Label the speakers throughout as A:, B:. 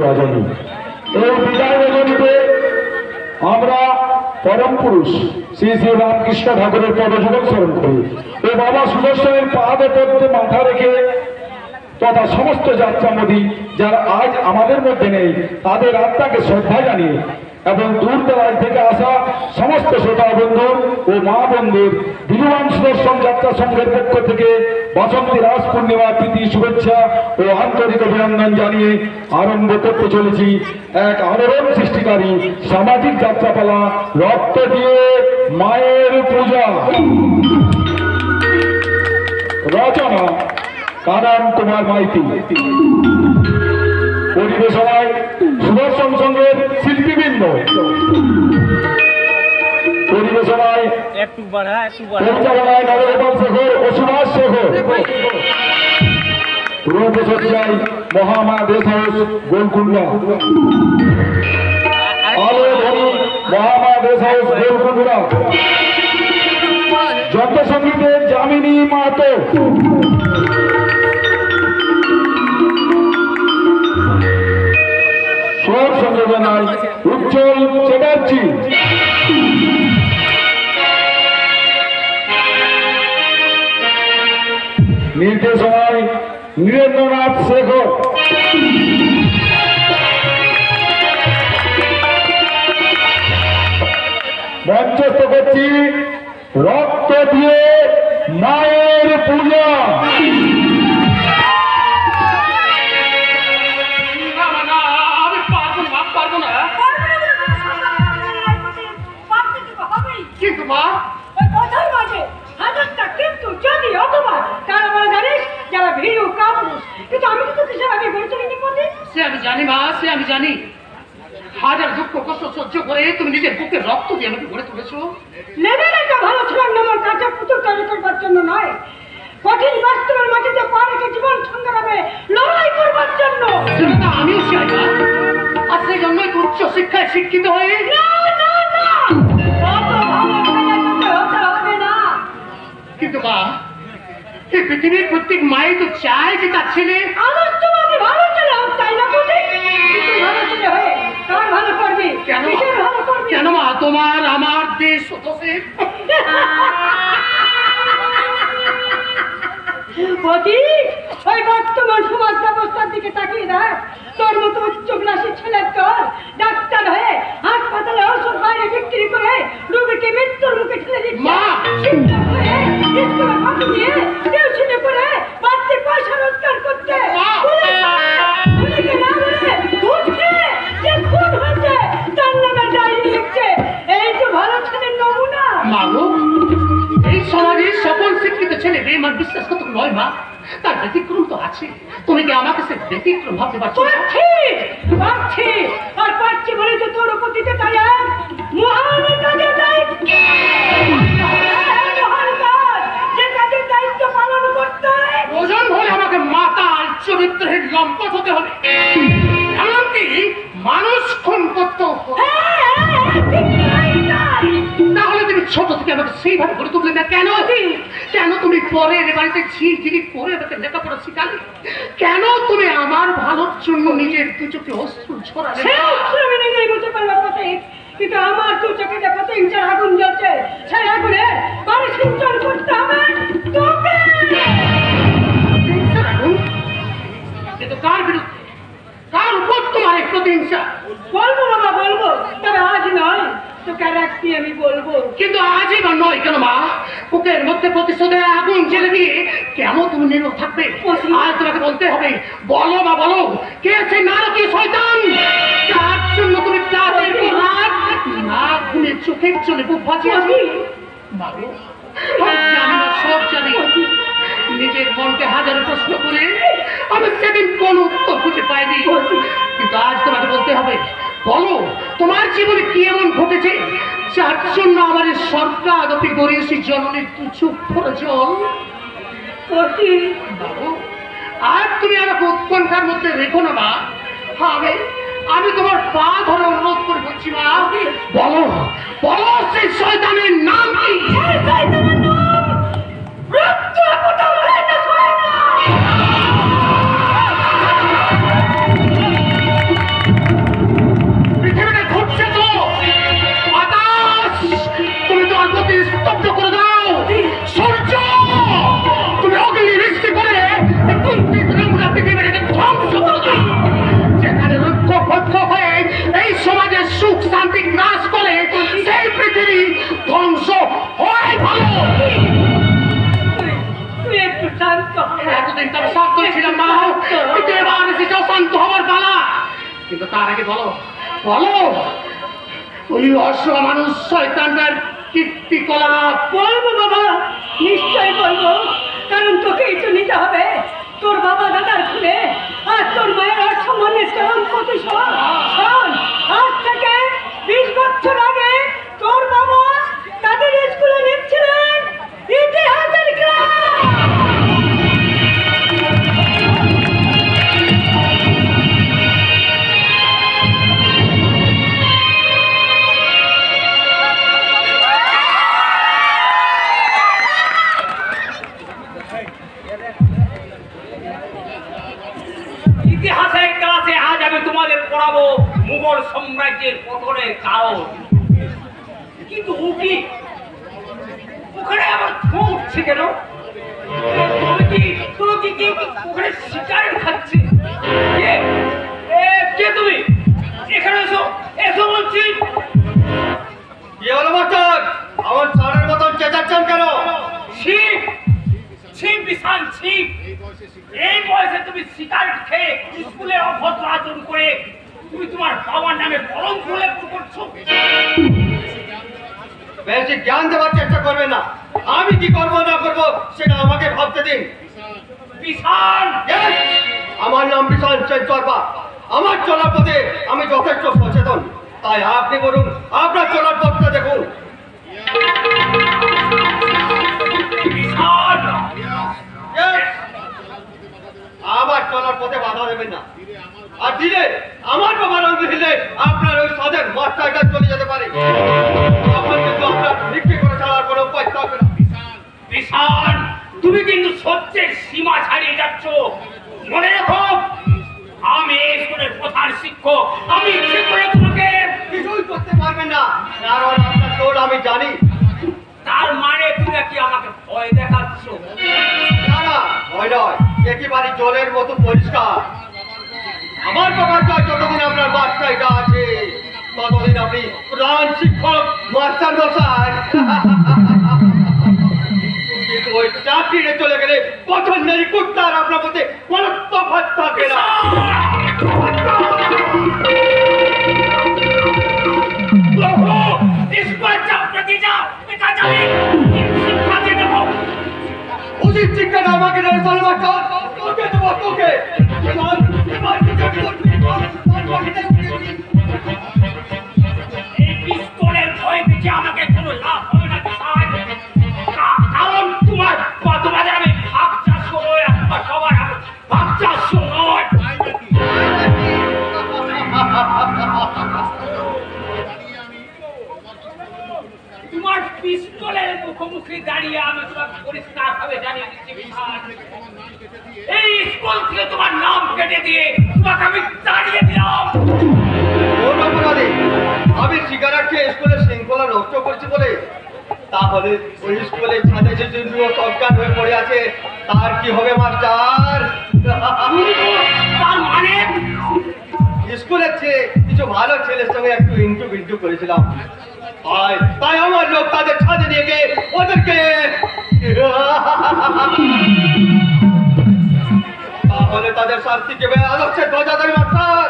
A: রজনী। এই বিদায় রজনীতে আমরা পরম পুরুষ শ্রী শ্রী রামকৃষ্ণ ঠাকুরের পদযুগল স্মরণ করি ও বাবা সুদর্শনের পাদপদ্মে মাথা রেখে তথা সমস্ত যাত্রামোদী যারা আজ আমাদের মধ্যে নেই তাদের আত্মাকে শ্রদ্ধা জানিয়ে এবং দূর দরাজ থেকে আসা সমস্ত শ্রোতা বন্ধু ও মা বন্ধুর বিলুবান সুদর্শন যাত্রা সংঘের পক্ষ থেকে বসন্তী রাস পূর্ণিমার প্রীতি শুভেচ্ছা ও আন্তরিক অভিনন্দন জানিয়ে আরম্ভ করতে চলেছি এক আলোড়ন সৃষ্টিকারী সামাজিক যাত্রাপালা রক্ত দিয়ে মায়ের পূজা। রচনা কানন কুমার মাইতি, পরিবেশনায় সুদর্শন সংঘের শিল্পীবৃন্দ, পরিবেশনায় পরিচালনায় নবগোপাল শেখর ও সুভাষ শেখর, রূপসজ্জায় মহামা দেশ হাউস গোলকুন্ডা, আলো ধনী মহামা দেশ হাউস গোলকুন্ডা, যত সঙ্গীতে যামিনী মাহাতো, স্বর সংযোজনায় উজ্জ্বল চ্যাটার্জি, নির্দেশনায় নীরেন্দ্রনাথ শেখর, মঞ্চস্থ করছি রক্ত দিয়ে মায়ের পূজা।
B: কিন্তু মা ওই কথার মাঝে হাজারটা কিন্তু যদি অথবা কারা বলে জানিস যারা ভিড় কাপুরুষ, কিন্তু আমি তো কিসের আগে গড়ে চলিনি পথে।
C: সে আমি জানি মা, সে আমি জানি। হাজার দুঃখ কষ্ট সহ্য করে তুমি নিজের বুকে রক্ত দিয়ে আমাকে গড়ে তুলেছো।
B: লেভেল একটা ভালো ছিলাম না আমার কাছে পুতুল তৈরি করবার জন্য নয়, কঠিন বাস্তবের মাটিতে পা রেখে জীবন সংগ্রামে লড়াই করবার জন্য।
C: সেটা আমিও চাই মা, আর সেই জন্যই উচ্চ শিক্ষায় শিক্ষিত হয়ে
B: না না না অত ভালো খেলা তোকে হতে হবে না।
C: কিন্তু মা, এই পৃথিবীর প্রত্যেক মাই তো চায় যে তার ছেলে
B: আমার তোমাকে ভালো ছেলে হোক, তাই না বুঝি? কিন্তু ভালো ছেলে হয়ে কার ভালো করবি?
C: কেন
B: কিসের ভালো করবি?
C: কেন মা, তোমার আমার দেশ দোষের
B: বদি ওই বর্তমান সমাজ ব্যবস্থার দিকে তাকিয়ে দেখ, তোর মতো উচ্চগ্রাসী ছেলের দল ডাক্তার হয়ে হাসপাতালে ওষুধ বাইরে বিক্রি করে রোগীকে মৃত্যুর মুখে ঠেলে দিচ্ছে।
C: মা!
B: শিক্ষক হয়ে স্কুলে ফাঁকি দিয়ে টিউশনি করে বাড়তি পয়সা রোজগার করতে পুলিশকে না বলে ঘুষ খেয়ে যে খুন হয়েছে তার নামে ডায়েরি লিখছে। এই তো ভালো ছেলের নমুনা।
C: মা গো, এই সমাজের সকল শিক্ষিত ছেলে বেমান বিশ্বাস করতে নয় মা, তার ব্যতিক্রম তো আছে। তুমি কি আমাকে সে ব্যতিক্রম ভাবতে পারছো?
B: পারছি আর পারছি বলে তো তোর উপর দিতে তাই মহান কাজে দায়িত্ব, মহান কাজ যে কাজের দায়িত্ব পালন করতে হয়।
C: ওজন হলে আমাকে মাতাল চরিত্রহীন লম্পট হতে হবে, এমনকি মানুষ খুন করতেও হবে। তাহলে তুমি ছোট থেকে আমাকে সেইভাবে গড়ে তুললে না কেন? কেন তুমি পরের বাড়িতে ঝিঝিরি করে আমাকে লেখাপড়া শিখালে? কেন তুমি আমার ভালোর জন্য নিজের দু চোখে অশ্রু ছড়ালে?
B: আমি নিজেই বুঝতে পারলাম পথে, কিন্তু আমার দু চোখে দেখো তিনচার আগুন জ্বলছে, সেই আগুনে বাড়ি সিঞ্চন করতে হবে তোকে।
C: কিন্তু কার বিরুদ্ধে, কার উপর তোমার এই প্রতিহিংসা?
B: বলবো বাবা বলবো, তবে আজ নয়, তোকে আর একটি আমি বলবো।
C: কিন্তু আজই বা নয় কেন মা? বুকের মধ্যে প্রতিশোধের আগুন জ্বেলে দিয়ে কেমন তুমি নীরব থাকবে? আজ তোমাকে বলতে হবে, বলো বা বলো, কে আছে নারকীয় শয়তান যার জন্য তুমি রাতের পর রাত না ঘুমে চোখের জলে বুক ভাজিয়েছো? মা গো, আমি জানি না, সব জানি। নিজের মনকে হাজারো প্রশ্ন করে আমি সেদিন কোন উত্তর খুঁজে পাইনি, কিন্তু আজ তোমাকে বলতে হবে, বলো তোমার জীবনে কি এমন ঘটেছে যার জন্য আমার এই সরকার অতি গরিয়সী জননীর চুপ প্রয়োজন। আর তুমি আমাকে উৎকণ্ঠার মধ্যে রেখো না মা। আমি তোমার পা ধরে অনুরোধ করে বলছি মা, বলো বলো সেই শয়তানের নাম কি?
B: শান্ত হ।
C: এতদিন তবে শান্ত ছিলাম মা, কিন্তু এবার এসেছে অশান্ত হবার পালা। কিন্তু তার আগে বলো বলো, ওই অশ্ব মানুষ শয়তানটার কীর্তিকলাপ।
B: বলবো বাবা, নিশ্চয় বলবো, কারণ তোকেই তো নিতে হবে তোর বাবা দাদার খুলে আর তোর মায়ের অসম্মানের চরম প্রতিশোধ। শোন, আজ থেকে 20 বছর আগে তোর বাবা তাদের স্কুলে নিচ্ছিলেন ইতিহাসের ক্লাস।
D: ইতিহাসের ক্লাসে আজ আমি তোমাদের পড়াবো মুঘল সাম্রাজ্যের পতনের কারণ। কিন্তু ও কি ওখানে আবার ধোঁ উঠছে কেন? তুমি কি ওখানে সিগারেট খাচ্ছে? কে তুমি? এখানে এসো, এসো বলছি।
A: কি হলো মাস্টার, আমার স্যারের মতন চেঁচাচ্ছেন কেন?
D: শিব শিব বিশাল শিব, এই বয়সে তুমি সিগারেট খেয়ে স্কুলে অভদ্র আচরণ করে তুমি তোমার বাবার নামে কলঙ্ক লেপ করছো।
A: বেশি জ্ঞান দেওয়ার চেষ্টা করবে না। আমি কি করবো না করবো সেটা আমাকে ভাবতে দিন।
D: বিশাল
A: Yes! আমার নাম বিশাল চর্বা। আমার চলার পথে আমি যথেষ্ট সচেতন, তাই আপনি বলুন আপনার চলার পথটা দেখুন।
D: বিশাল
A: Yes! আমার চলার পথে বাধা দেবেন না, আর দিলে আমার বাবার অঙ্গ দিলে আপনার ওই সাদের মাস্টারটা চলে যেতে পারে। আপনার কিন্তু আপনার বিক্রি করে ছাড়ার কোনো উপায় থাকবে না।
D: বিশাল, তুমি কিন্তু সত্যের সীমা ছাড়িয়ে যাচ্ছ। মনে রেখো, আমি এই স্কুলের প্রধান শিক্ষক। আমি ইচ্ছে করে তোমাকে
A: কিছুই করতে পারবেন না, কারণ আপনার তোর আমি জানি।
D: তার মানে তুমি কি আমাকে ভয় দেখাচ্ছ?
A: না না, ভয় নয়, একেবারে জলের মতো পরিষ্কার। আমার বাবার কাছে যতদিন আপনার মাস্টারটা আছে ততদিন আপনি প্রধান শিক্ষক মাস্টার মশাই। কিন্তু ওই চাকরিতে চলে গেলে পছন্দের কুত্তার আপনার মধ্যে কোনো তফাৎ থাকে না। উচিত শিক্ষাটা আমাকে দেবে মাস্টার, তোকে দেবো তোকে।
D: এই পিস্তলের ভয় দেখে আমাকে কোনো লাভ হবে না বিশাল। কারণ তোমাদের আমি ভাগ চাষ নয়, সবার ভাগ চাষ নয়। তোমার পিস্তলের মুখোমুখি দাঁড়িয়ে আমি তোমাকে পরিষ্কার ভাবে জানিয়ে দিচ্ছি বিশাল, এই স্কুল থেকে তোমার নাম কেটে দিয়ে তোমাকে আমি দাঁড়িয়ে দিলাম।
A: কোন অপরাধে? আমি সিগারেট খেয়ে স্কুলের শৃঙ্খলা নষ্ট করছি বলে? তাহলে ওই স্কুলের ছাদে যে সজ্ঞান হয়ে পড়ে আছে তার কি হবে মাস্টার?
D: তার মানে
A: স্কুলের চেয়ে কিছু ভালো ছেলের সঙ্গে একটু ইন্টু বিন্টু করেছিলাম, তাই আমার লোক তাদের ছাদে নিয়ে গিয়ে ওদেরকে তাহলে তাদের শাস্তি দেবে আদর্শের ধ্বজাধারী মাস্টার।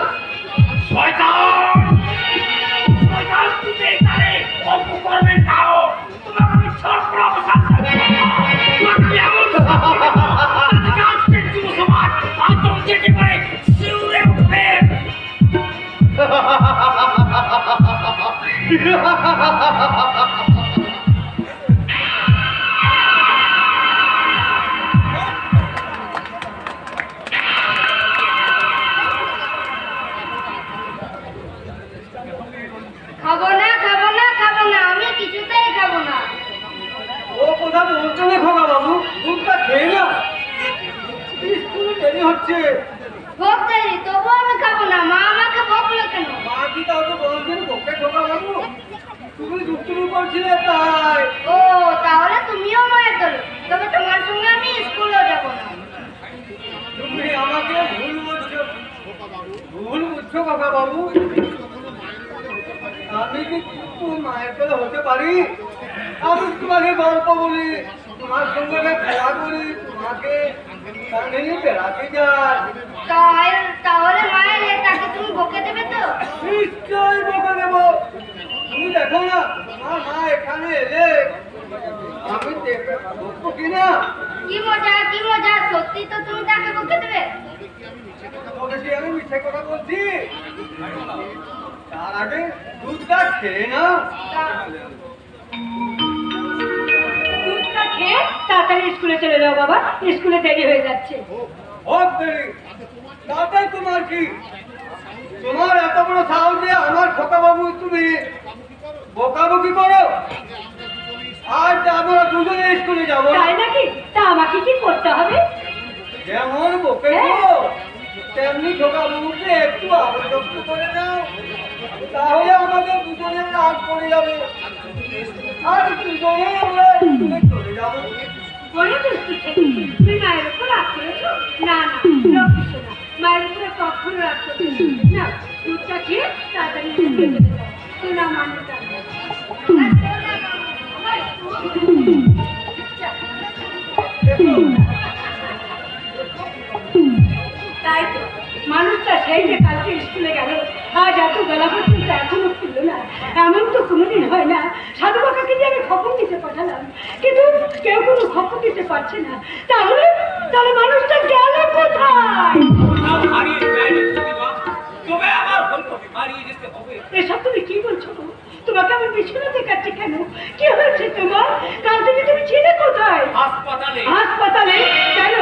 D: শয়তান! শয়তান, তুমি এখানে অপকর্মের কারণ। তোমাকে আমি ছাড় করাবো শাস্তি। তোমাকে আমি এমন তাদেরকে আজকের যুব সমাজ আতঙ্ক যেতে পারে শিউরে উঠবে।
E: খাবো না খাবো না খাবো না, আমি কিছুতেই খাবো না।
A: ও কথা বলছো না খোকা বাবু, দুধটা খেয়ে না, স্কুলে দেরি হচ্ছে।
E: ভোগ দেরি, তবুও আমি খাবো না। মা আমাকে বকলো কেন?
A: মা কি তাহলে বলছেন তোকে খোকা বাবু? তুমি দুষ্টুমি করছিলে তাই।
E: ও, তাহলে তুমিও মায়ের দল, তবে তোমার সঙ্গে আমি স্কুলেও যাবো না।
A: তুমি আমাকে ভুল বুঝছো, ভুল বুঝছো খোকা বাবু। আমি কি তোমার মায়ের দলে হতে পারি? আমি তোমাকে গল্প বলি, তোমার সঙ্গে খেলা করি,
F: মাকে কানে নিয়ে বেড়াতে যায়।
E: তাহলে মায়ের তাকে তুমি বকে দেবে তো?
F: নিশ্চয়ই বকে দেবো। তুমি দেখো না আমার মা এখানে এলে আমি দেখবো কিনা।
E: কি মজা, সত্যি তো তুমি তাকে বকে দেবে?
F: বলেছি আমি মিথ্যে কথা বলছি? তার আগে দুধটা খেয়ে নাও।
B: দুধটা খেয়ে তাড়াতাড়ি স্কুলে চলে যাও বাবা, স্কুলে দেরি হয়ে যাচ্ছে।
F: হোক দেরি, তাতে তোমার কি? তোমার এত বড় সাহস যে আমার খোকা বাবু তুমি বকাবকি করো। আজ আমরা দুজনে স্কুলে যাবো।
B: তাই নাকি? তা আমাকে কি করতে হবে?
F: যেমন বকে তেমনি খোকা বাবুকে একটু আবদ্ধ করে দাও, তাহলে আমাদের দুজনের রাগ পড়ে যাবে আর দুজনে আমরা স্কুলে চলে যাবো।
B: বলে দুষ্টু ছেলে, তুমি মায়ের উপর রাগ করেছো? না না, লক্ষ্মী শোনা, মায়ের উপরে কখনো রাগ করতে না। দুধটা খেয়ে তাড়াতাড়ি স্কুলে চলে যাও। শোনা মানে তাই তো মানুষটা সেই যে কালকে স্কুলে গেল, আজ এত বেলা পর্যন্ত এখনো ফিরল না। এমন তো কোনোদিন হয় না। সাধু কাকাকে যে আমি খবর দিতে পাঠালাম, কিন্তু কেউ কোনো খবর দিতে পারছে না। তাহলে তাহলে মানুষটা গেল কোথায়? এসব তুমি কি বলছো গো? তোমাকে আমি বিছানা দেখাচ্ছি কেন? কি হয়েছে তোমার? কাল থেকে তুমি ছিলে কোথায়? হাসপাতালে? কেন?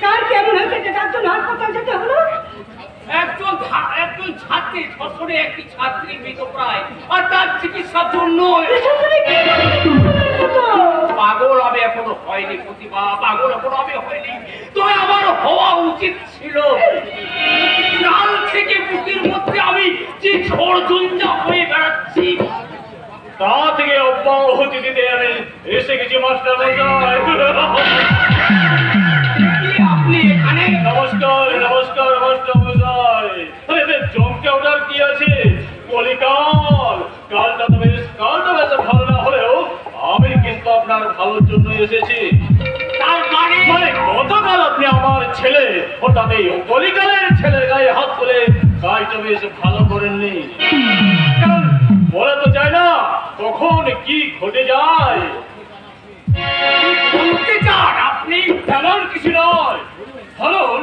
B: কার কেমন হয়েছে যে তার জন্য হাসপাতাল যেতে হলো?
D: একজন ছাত্রী ধর্ষণে একটি ছাত্রী মৃতপ্রায়, আর তার চিকিৎসার জন্য
B: এসব তুমি কি বলছো তো?
D: পাগল আমি এখনো হয়নি প্রতিভা, পাগল এখনো আমি হয়নি। তবে আমার হওয়া উচিত ছিল। কাল থেকে বুকের মধ্যে আমি যে ঝড়ঝঞ্ঝা হয়ে বেড়াচ্ছি,
A: তা থেকে অব্যাহতি দিতে আমি এসে গেছি মাস্টার মশাই।
D: আপনি এখানে?
A: নমস্কার নমস্কার মাস্টার মশাই। আরে জমকে ওঠার কি আছে? কালটা বেশ ভালো না হলেও আমি কিন্তু আপনার ভালোর জন্য এসেছি।
D: তার মানে
A: গতকাল আপনি আমার ছেলে হঠাৎ এই কলিকালের ছেলে গায়ে হাত তুলে কাজটা বেশ ভালো করেননি। কারণ বলা তো যায় না কখন কি ঘটে যায়।
D: বলতে চান আপনি?
A: তেমন কিছু নয়। ধরুন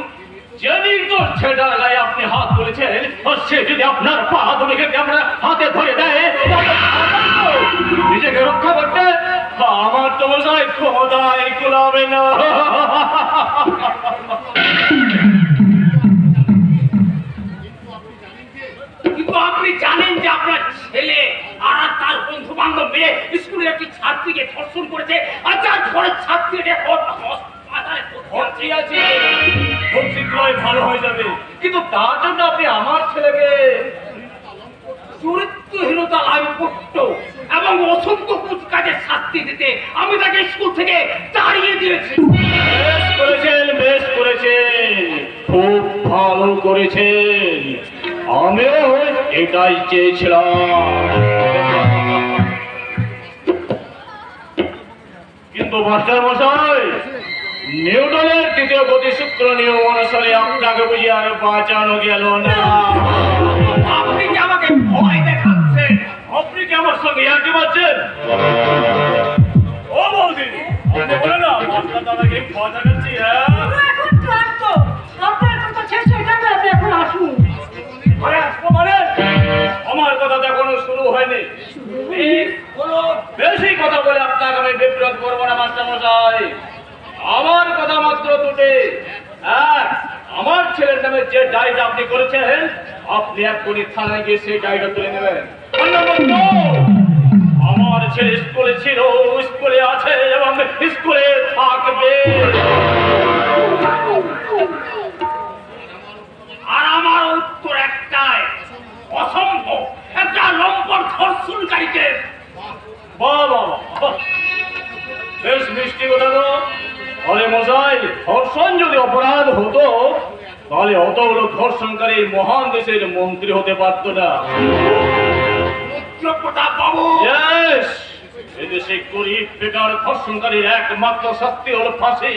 A: যে নির্দোষ ছেলেটার গায়ে আপনি হাত তুলেছেন, আর সে যদি আপনার পা ধরে আমরা হাতে ধরে দেয়, নিজেকে রক্ষা করতে আমার তো মশাই ক্ষমতায় কুলাবে না।
D: কিন্তু আপনি জানেন যে আপনার ছেলে আর তার বন্ধু বান্ধব মিলে স্কুলের একটি ছাত্রীকে ধর্ষণ করেছে, আর যার ফলে ছাত্রীকে হাসপাতালে
A: ভর্তি আছে, খুব শীঘ্রই ভালো হয়ে যাবে। কিন্তু তার জন্য আপনি আমার ছেলেকে
D: চরিত্রহীনতা লাভ করত এবং অসংখ্য কুচকাজের শাস্তি দিতে আমি তাকে স্কুল থেকে তাড়িয়ে দিয়েছি।
A: বেশ করেছেন, খুব ভালো করেছেন। আমিও এটাই চেয়েছিলাম। কিন্তু মাস্টার মশাই, নিউটনের তৃতীয় গতিসূত্র নিয়ম অনুসারে আপনাকে বুঝি আর বাঁচানো গেল না।
D: আপনি কি আমাকে ভয় দেখাচ্ছেন?
A: আপনি কি আমার সঙ্গে ইয়ার্কি মারছেন? ও বৌদি, আপনি বলে না মাস্টার দাদাকে ভয় দেখাচ্ছি। হ্যাঁ,
B: এখন ক্লান্ত, আপনার কথা শেষ হয়ে যাবে, আপনি এখন আসুন।
A: আরে আসবো মানে? আমার কথা তো এখনো শুরু হয়নি। বেশি কথা বলে আপনাকে আমি বিব্রত করবো না মাস্টার মশাই। আমার কথা মাত্র দুটি। এক, আমার ছেলের নামে যে ডায়েরিটা আপনি করেছেন, আপনি এক্ষুনি থানায় গিয়ে সেই ডায়েরিটা তুলে নেবেন। আর নম্বর দুই, আমার ছেলে স্কুলে ছিল, স্কুলে আছে এবং স্কুলে থাকবে।
D: আর আমার উত্তর একটাই, অসম্ভব। একটা লম্পট ধর্ষণকারীকে
A: বাবা, বেশ মিষ্টি কথা তো। আরে মশাই, ধর্ষণ যদি অপরাধ হতো তাহলে অতগুলো ধর্ষণকারী মহান দেশের মন্ত্রী হতে পারতো না।
D: রুদ্রপ্রতাপ বাবু,
A: Yes!
D: এদেশে গরিব বেকার ধর্ষণকারীর একমাত্র শাস্তি হলো ফাঁসি।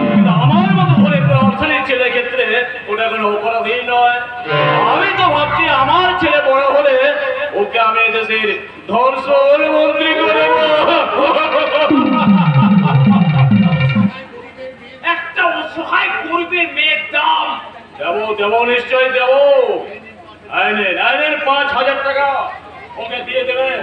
D: কিন্তু আমার মতো ঘরে অর্থনীতির ছেলে ক্ষেত্রে ওটা কোনো অপরাধী নয়। আমি তো ভাবছি আমার ছেলে বড় হলে ওকে আমি এদেশের ধর্ষণ মন্ত্রী করে একটা অসহায় গরিবের মেয়ের দাম দেবো নিশ্চয় দেবো। আইনের 5,000 টাকা ওকে দিয়ে দেবেন,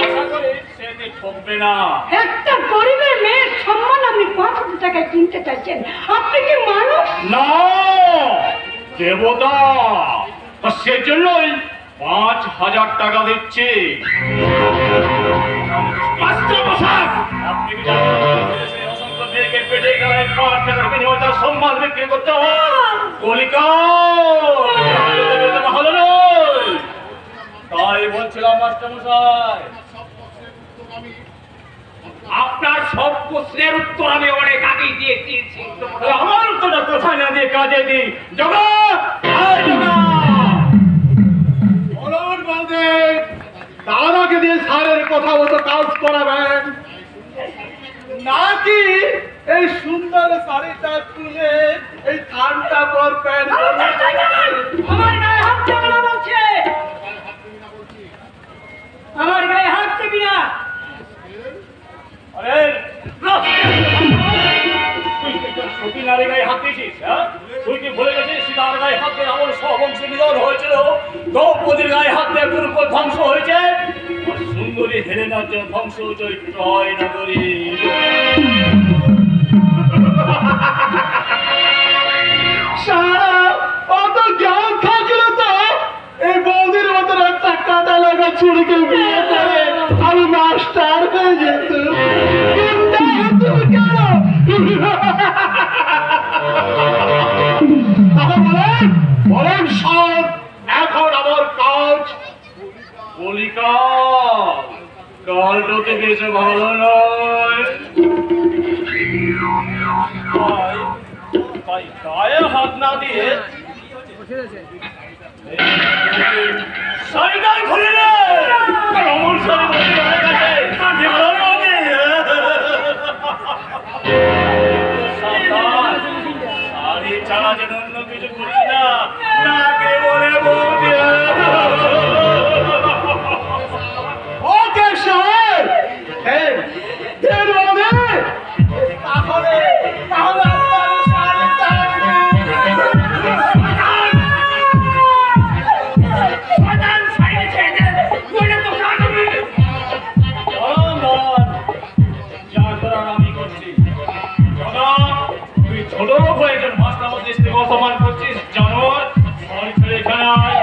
D: আশা করি সে ঠকবে না।
B: একটা গরিবের মেয়ের সম্মান আপনি 5,000 টাকায় কিনতে চাইছেন? আপনি কি মানুষ
D: না, দেবতা। সেজন্যই 5,000 টাকা দিচ্ছি। আপনি কি জানেন দেশে অসংখ্য মেয়েকে পেটে গেলে 5 টাকার বিনিময়ে তার সম্মান বিক্রি করতে হয়? কলিকা ভালো নয়। তাই বলছিলাম মাস্টারমশাই, আপনার সব প্রশ্নের উত্তর আমি অনেক আগেই দিয়ে দিয়েছি। আমার উত্তরটা কোথায় না দিয়ে কাজে দিই। জগৎ
C: বলুন বলদেব, দাদাকে দিয়ে স্যারের কথা মতো কাজ করাবেন নাকি এই সুন্দর শাড়িটা তুলে এই ঠান্ডা করবেন?
B: আমার গায়ে হাত দেবে না বলছে। আমার গায়ে হাত দেবি না।
D: আরে সতী নারী গায়ে হাত দিয়েছিস? হ্যাঁ, তুই কি ভুলে গেছিস সীতার গায়ে হাত দিয়ে আমার সবংশ নিধন হয়েছিল, দ্রৌপদীর গায়ে হাত দিয়ে কুরুকুল ধ্বংস হয়েছে, আর সুন্দরী হেলেনার জন্য ধ্বংস হয়েছে ওই ট্রয় নগরী।
C: অত জ্ঞান থাকলে তো এই বৌদির মতন একটা কাটা লাগা ছুরিকে বিয়ে করে আমি মাস্টার হয়ে যেত। বলেন সব, এখন আমার কাজ।
D: কলিকা কালটা তো বেশ ভালো নয়। তাই গায়ে হাত না দিয়ে শাড়িটাই খুলে নে। অমন শাড়ি বসে হয়ে গেছে, সাবধান, শাড়ি ছাড়া যেন অন্য কিছু করিস না, নাকে বলে বলবি।
C: ওকে স্যার, হ্যাঁ তাহলে তাহলে আপনার শাড়িটা
D: ছোট হয়ে একজন মাস্টার মধ্যে অসম্মান করছিস জানোয়ার। এখানে আয়।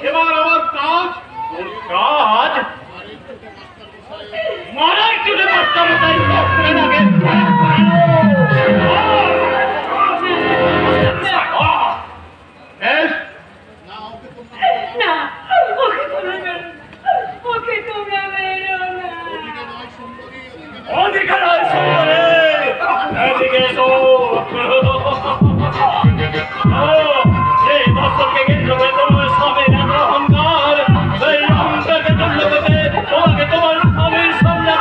C: এবার আমার কাজ।
D: কাজ মারাই চুলে মাস্টার মধ্যে
B: না, ওকে তোমরা মেরো না। ওকে তোমরা মেরো না।
D: অধিকার হয় সুন্দরে, এদিকে এসো। এই দর্শককে কেন্দ্র করে তোমার স্বামীর এত অহংকার, এই অহংকারকে কেন্দ্র করে তোমাকে তোমার স্বামীর সামনে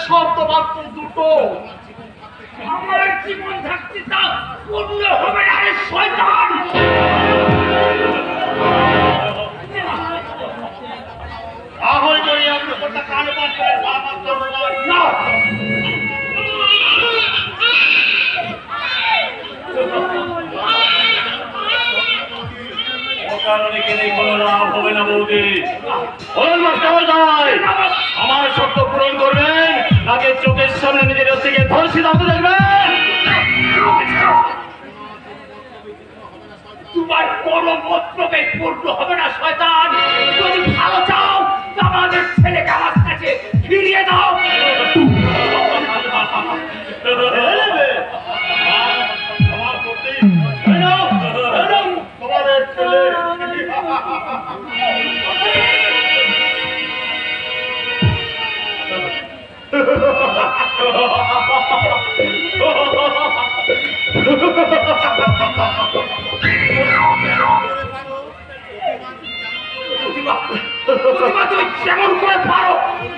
C: শব্দ মাত্র দুটো।
D: আমার জীবন থাকতে তা পূর্ণ হবে না রে শয়তান। আহল করি আমি কোনটা কান পাঠ করে আমার করব না। কারণে গেলে কোনো লাভ হবে না বৌদি। বলুন মাস্টারমশাই, আমার শর্ত পূরণ করবেন নাকি চোখের সামনে নিজের থেকে ধর্ষিত হতে দেখবেন? তোমার কোনো মতলবে পূর্ণ হবে না শয়তান। যদি ভালো চাও আমাদের ছেলেকে আমার কাছে ফিরিয়ে দাও। আমার প্রতি প্রতিমা, প্রতিমা, তুমি যেমন করে পারো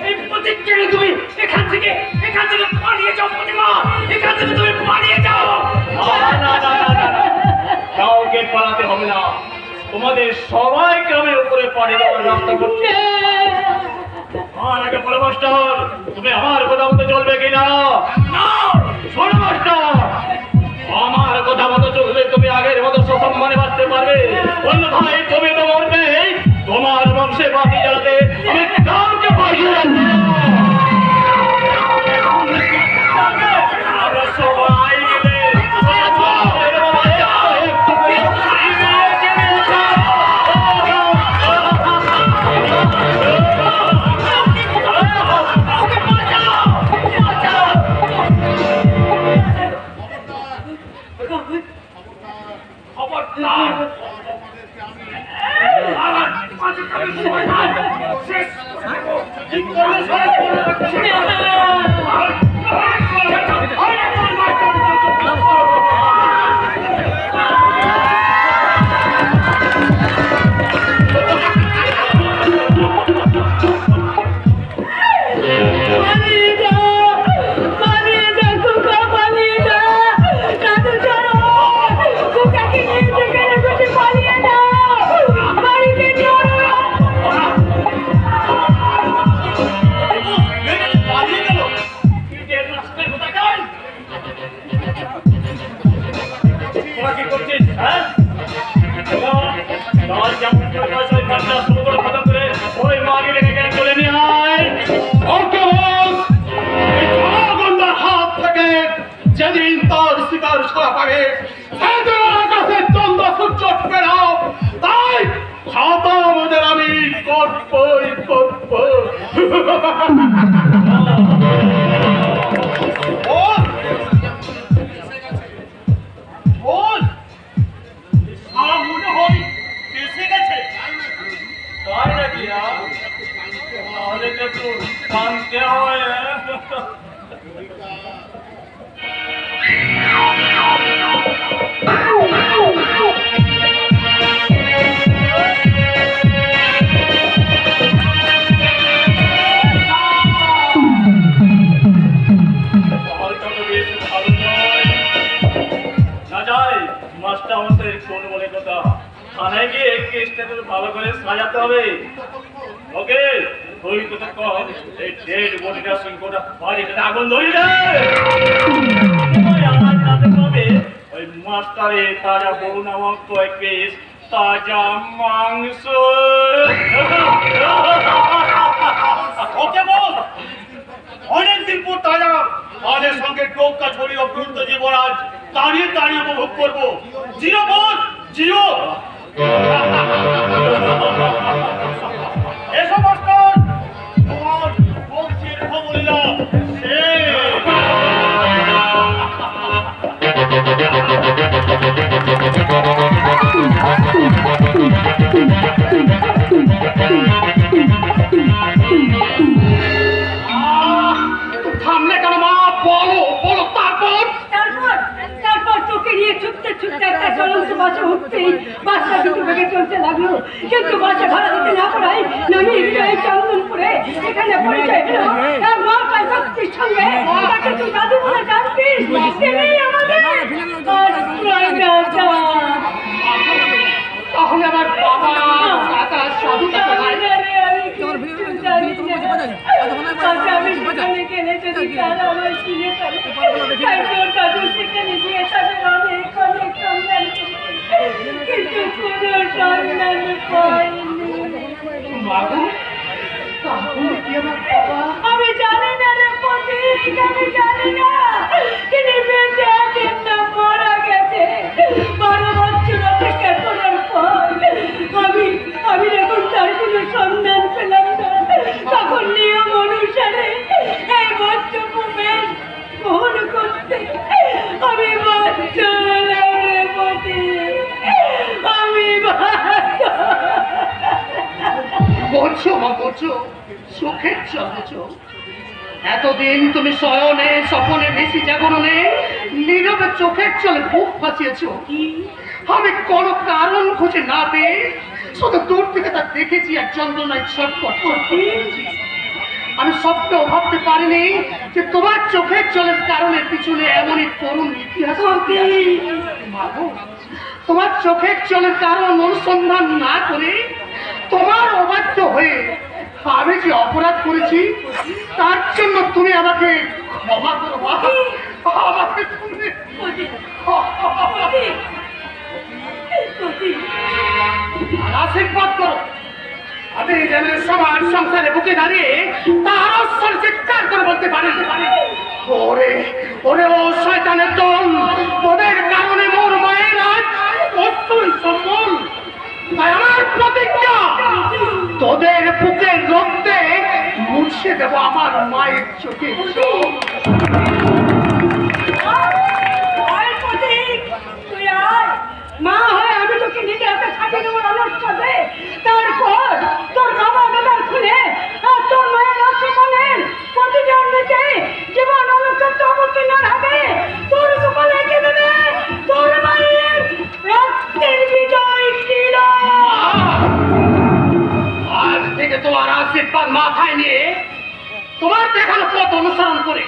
D: এই প্রতিজ্ঞা নিয়ে তুমি এখান থেকে পালিয়ে যাও। প্রতিমা, এখান থেকে তুমি পালিয়ে যাও। কাউকে পালাতে হবে না, তোমাদের সবাই গ্রামের উপরে পাড়ি দেওয়ার রাস্তা করছে। আমার আগে বলো মাস্টার, তুমি আমার কথা মতো চলবে কিনা? না, শোনো মাস্টার, আমার কথা মতো চললে তুমি আগের মতো সসম্মানে বাঁচতে পারবে, অন্যথায় তুমি তো মরবে। তোমার বংশে বাতি জ্বালাতে আমি কাউকে পাঠিয়ে রাখবো না। আমরা সবাই মিলে যেদিন তার শিকার ছাড়া পাবে সেদিন আকাশে চন্দ্র সূর্য উঠবে না। তাই খাতা আমাদের আমি করবই করব। মনে হয় এসে গেছে, তাই নাকি? তাহলে তো শান্তি হয়। মাস্টার আমাদের কোন বলে কথা, থানায় গিয়ে কেসটা ভালো করে সাজাতে হবে। ওকে, তুই তো কর এই ডেড বডিটার সঙ্গে গোটা বাড়িতে আগুন ধরিয়ে দে। আমার কাছে পাবে ওই মাস্টারে তাজা বউ নামক কয়েক পিস তাজা মাংস। ওকে বল, অনেকদিন পর তাজা আমাদের সঙ্গে টোকা ছড়ি অভ্যন্ত জীবরাজ দাঁড়িয়ে দাঁড়িয়ে উপভোগ করবো। জিরো বল, জিরো। এসো মাস্টার, তোমার বংশের খবর নিলাম। থামলে কেন মা? বলো বলো।
B: তারপর তোকে নিয়ে ছুটতে ছুটতে একটা চলন্ত বাসে উঠতেই বাসটা দুটো ভেঙে চলতে লাগলো। কিন্তু বাসে ভাড়া দিতে না পারায় নামিয়ে দিল এই চন্দনপুরে। এখানে পরিচয় হলো তার মা তার ভক্তির সঙ্গে। তাকে তুই দাদু বলে জানতিস, তিনি আমাদের
C: তাহলে আমার বাবা দাদা সাধু
B: আমি সেখানে গেলে যদি তারা আমার কিনে ফেলে, তোর দাদু সেখানে গিয়ে তাদের অনেক অনেক সন্ধান কিন্তু কোনো সন্ধান পাইনি। আমি জানি না রে পথিক, আমি জানি না তিনি বেঁচে আছেন না মারা গেছে। 12 বছর অপেক্ষা করার পর আমি যখন তার কোনো সন্ধান পেলাম না, তখন নিয়ম অনুসারে এই বচ্চু বেশ গ্রহণ করতে আমি বাধ্য হলাম রে পথিক, আমি বাধ্য।
C: বলছো মা, বলছো চোখের জল চোখ। এতদিন তুমি শয়নে স্বপনে বেশি জাগরণে নীরবে চোখের জলে বুক ফাঁসিয়েছ। আমি কোনো কারণ খুঁজে না পেয়ে শুধু দূর থেকে তা দেখেছি আর যন্ত্রণায় ছটফট করেছি। আমি স্বপ্নেও ভাবতে পারিনি যে তোমার চোখের জলের কারণের পিছনে এমনই করুণ ইতিহাস মাগো। তোমার চোখের জলের কারণ অনুসন্ধান না করে তোমার অবাধ্য হয়ে আমি যে অপরাধ করেছি তার জন্য তুমি আমাকে ক্ষমা করো মা। আমাকে তুমি আশীর্বাদ করো। আমি যেন সমাজ সংসারে বুকে দাঁড়িয়ে তার অস্বর চিৎকার করে বলতে পারি, ওরে ওরে ও শয়তানের দল, তোদের কারণে মোর মায়ের আজ অস্তুই সম্বল। তাই আমার প্রতিজ্ঞা, তোদের বুকের রক্তে মুছে দেব আমার মায়ের চোখে।
B: মা হয় আমি তোকে নিজে হাতে ছাপিয়ে দেবো অনুষ্ঠানে। তারপর তোর বাবা দাদার খুলে আর তোর মায়ের আশ্রমণের প্রতিজন নিতে জীবন অনুষ্ঠিত অবতীর্ণ হবে। তোর কপালে এঁকে দেবে তোর মায়ের রক্তের বিজয় ছিল।
C: আজ থেকে তোমার আশীর্বাদ মাথায় নিয়ে তোমার দেখানো পথ অনুসরণ করে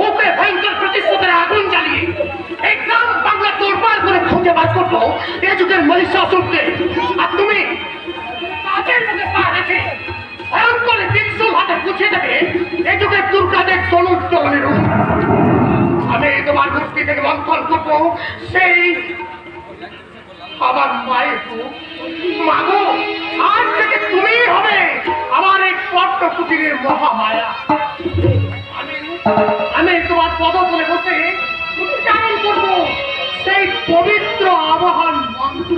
C: ওকে ভয়ঙ্কর প্রতিশোধের আগুন জ্বালিয়ে এই গ্রাম বাংলা দরবার করে খুঁজে বার করবো এ যুগের মহিষাসুরকে। আর তুমি তাদের মধ্যে পা রেখে ভয়ঙ্কর ত্রিশূল হাতে গুছিয়ে দেবে এ যুগের দুর্গাদের তনুজ্জ্বলনের রূপ। আমি তোমার মুক্তি থেকে মন্থন করবো সেই আমার মায়ের রূপ। মাগো, আজ থেকে তুমিই হবে আমার এই পট্ট কুটিরের মহামায়া। আমি তোমার পদতলে বসে উচ্চারণ করবো সেই পবিত্র আবাহন মন্ত্র।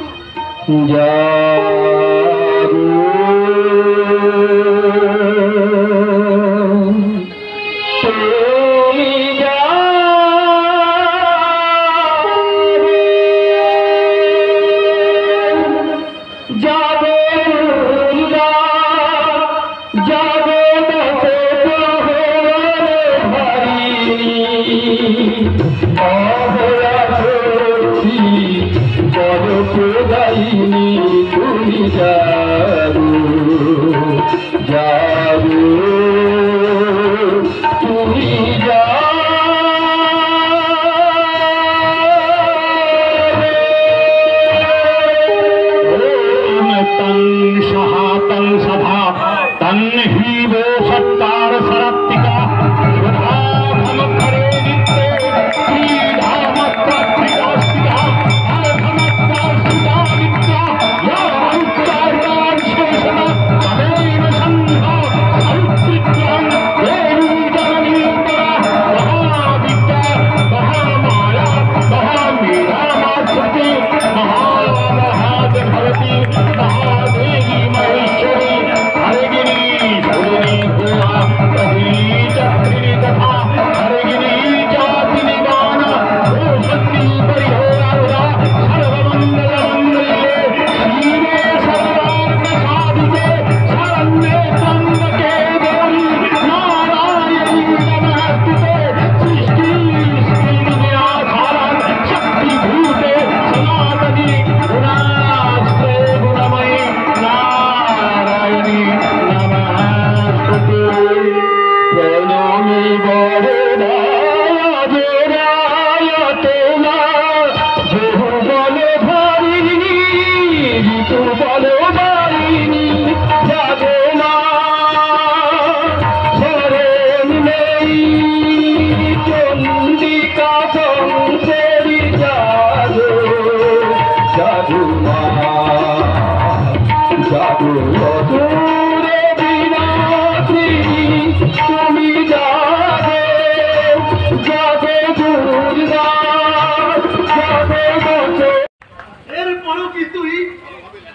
F: এরপরও কি তুই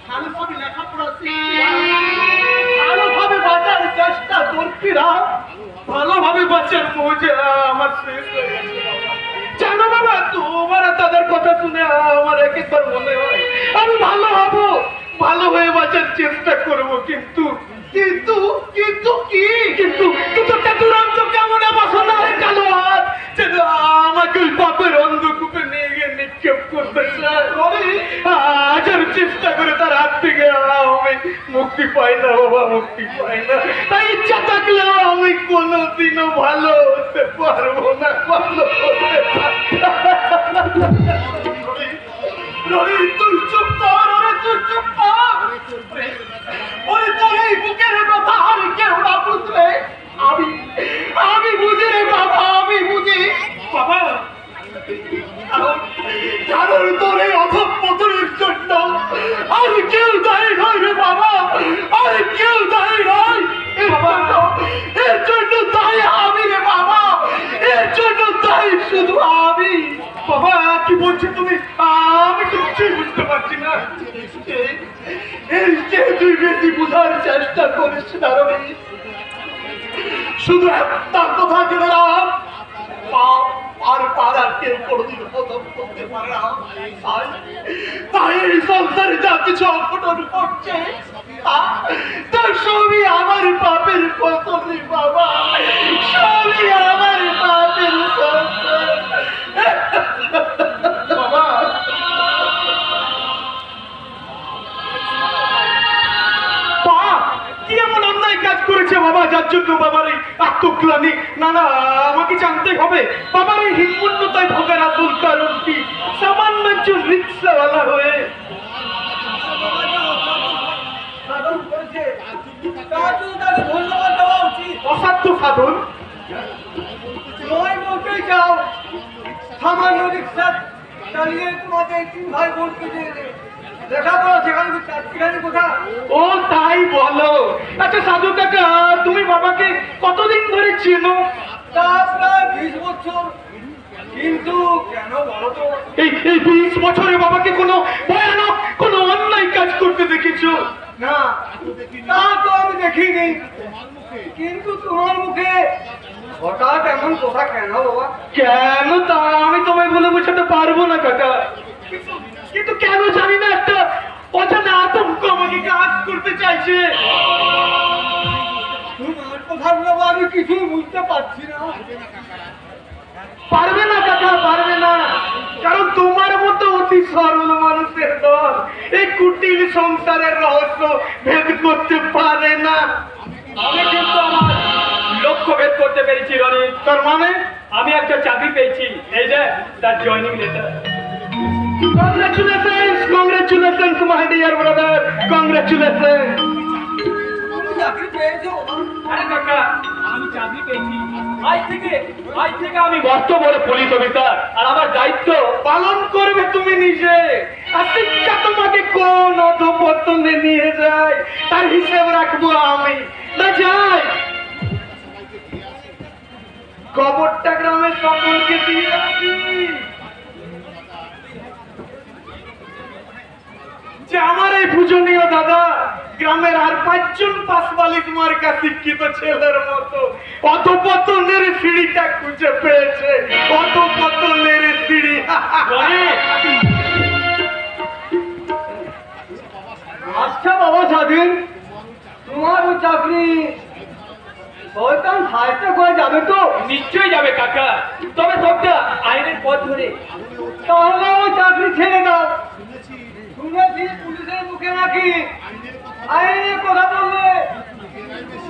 F: ভালোভাবে লেখাপড়া ভালোভাবে বাঁচার চেষ্টা করবি না? ভালোভাবে বাঁচার মজা আমার শেষ হয়ে গেছে। জানো বাবা, তোমার তাদের কথা শুনে আমার একবার মনে হয় আমি ভালো হব, ভালো হয়ে বাঁচার চেষ্টা করব, কিন্তু
C: কিন্তু কিন্তু কি কিন্তু কিন্তু টেটুরাম তো কেমন পছন্দ হয় কালো হাত যেন আমাকে ওই পাপের অন্ধকূপে নিয়ে গিয়ে নিক্ষেপ করতে চায় হাজার চেষ্টা করে তার হাত থেকে আমি মুক্তি পাই না বাবা, মুক্তি পাই না। তাই ইচ্ছা থাকলেও আমি কোনোদিনও ভালো হতে পারবো না, ভালো হতে রবি তুই চুপ কর, তুই চুপ কর। ওই তোর এই বুকের কথা আর কেউ না বুঝলে আমি বুঝি রে বাবা, আমি বুঝি বাবা। কারণ তোর এই অধঃপতনের জন্য আর কেউ দায়ী নয় রে বাবা, আর কেউ দায়ী নয়। এর জন্য দায়ী আমি রে বাবা, এর জন্য দায়ী শুধু আমি। বাবা কি বলছি তুমি? আমি কিছুই বুঝতে পারছি না। এই যে তুই বেশি বুঝার চেষ্টা করিস না রবি, শুধু একটা কথা জেনে রাখ, পাপ আর পাড়ার কেউ কোনোদিন হজম করতে পারে না। তাই এই সংসারে যা কিছু অঘটন করছে তার সবই আমার পাপের ফসল বাবা, সবই আমার পাপের ফসল বাবা। কি এমন অন্যায় কাজ করেছে বাবা যার জন্য বাবার এই আত্মগ্লানি? না না, আমাকে জানতেই হবে বাবার এই হীনমন্যতায় ভোগার আসল কারণ কি। সামান্য একজন রিক্সাওয়ালা হয়ে
F: সাধন করেছে, তার জন্য তাকে ধন্যবাদ দেওয়া উচিত।
C: অসাধ্য সাধন
F: নয় বলতেই চাও, সামান্য রিক্সা চালিয়ে তোমাদের 3 ভাই বোনকে দিয়ে দেখা করো, সেখানে চারটিখানি কোথা।
C: ও তাই বলো। আচ্ছা সাধু কাকা, তুমি বাবাকে কতদিন ধরে চেনো?
F: তা প্রায় 20 বছর। কিন্তু কেন বলো তো?
C: এই 20 বছরে বাবাকে কোনো ভয়ানক কোনো অন্যায় কাজ করতে দেখেছো?
F: না, তা তো আমি দেখিনি। কিন্তু তোমার মুখে হঠাৎ এমন কথা কেন বাবা?
C: কেন তা আমি তোমায় বলে বোঝাতে পারবো না কাকা, কিন্তু কেন জানি না একটা অজানা আতঙ্ক আমাকে কাজ করতে চাইছে।
F: তোমার কথাগুলো আমি কিছুই বুঝতে পারছি না।
C: পারবে না কাকা, পারবে না, কারণ তোমার মতো অতি সরল মানুষের দল এই কুটির সংসারের রহস্য ভেদ করতে পারে না।
G: আমি কিন্তু আমার লক্ষ্য ভেদ করতে পেরেছি রনি।
C: তার মানে
G: আমি একটা চাকরি পেয়েছি, এই যে তার joining letter.
C: Congratulations, congratulations my dear brother, congratulation.
F: তুমি চাকরি পেয়েছো?
G: আরে কাকা, আমি চাকরি পেয়েছি। আজ থেকে আমি বস্ত বলে পুলিশ অফিসার, আর আমার দায়িত্ব
C: পালন করবে তুমি নিজে। আর শিক্ষা তোমাকে কোন অধঃপতনে নিয়ে যায় তার হিসেব রাখবো আমি। না যাই, খবরটা গ্রামের সকলকে দিয়ে আসি যে আমার এই পূজনীয় দাদা গ্রামের আর 5 জন পাশবালিক মার্কা শিক্ষিত ছেলের মতো অধঃপতনের সিঁড়িটা খুঁজে পেয়েছে। অধঃপতনের সিঁড়ি।
F: আচ্ছা বাবা স্বাধীন, তোমার ওই চাকরি শয়তান সাহায্য করে যাবে তো?
G: নিশ্চয়ই যাবে কাকা, তবে সবটা আইনের পথ ধরে।
F: তাহলে ওই চাকরি ছেড়ে দাও। শুনেছি পুলিশের মুখে নাকি আইনে কথা বললে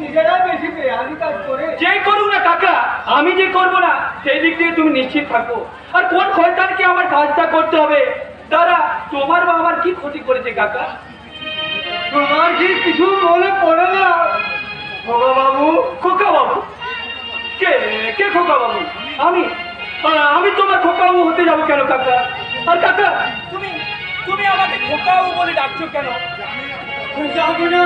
F: নিজেরা বেশি বেআইনি কাজ করে।
G: যে করুক না কাকা, আমি যে করবো না সেই দিক থেকে তুমি নিশ্চিত থাকো। আর কোন শয়তানকে আমার কাজটা করতে হবে তারা তোমার বা আমার কি ক্ষতি করেছে কাকা?
F: তোমার কি কিছু মনে পড়ে না খোকা বাবু?
G: খোকা বাবু? কে কে খোকা বাবু? আমি তোমার খোকা বাবু হতে যাবো কেন কাকা? আর কাকা তুমি আমাকে খোকা বাবু বলে ডাকছো কেন?
F: জানি না